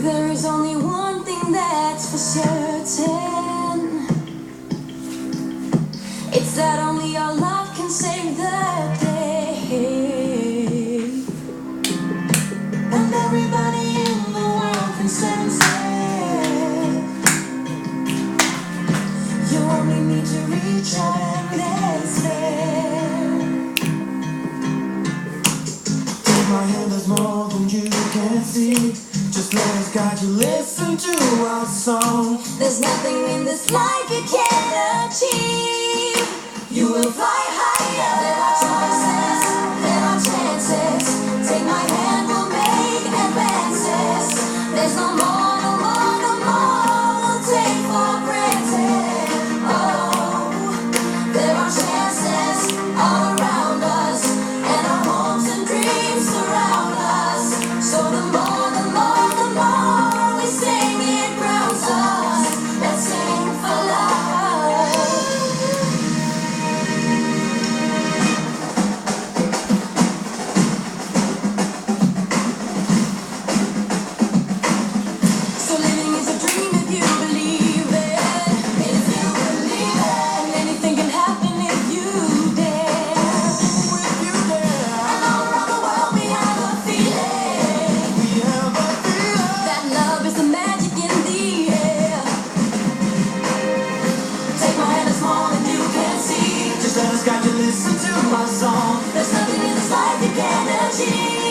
There is only one thing that's for certain. It's that only our love can save the day. And everybody in the world can sense it. You only need to reach out and it's there. In my hand there's more than you can see. Just let us guide you, listen to our song. There's nothing in this life you can't achieve. You will fly higher. There are choices, there are chances. Take my hand, we'll make advances. There's no more, no more, no more we'll take for granted. Oh, there are chances all around us, and our hopes and dreams surround us. So the more we sing, it grounds us. Let's sing for love. So living is a dream if you believe it. If you believe it, anything can happen if you dare. If you dare, And all around the world we have a feeling we have a feeling. that love is the magic in the air. Take my hand, it's more than you can see. Just let us guide you, listen to our song. There's nothing in this life you can't achieve.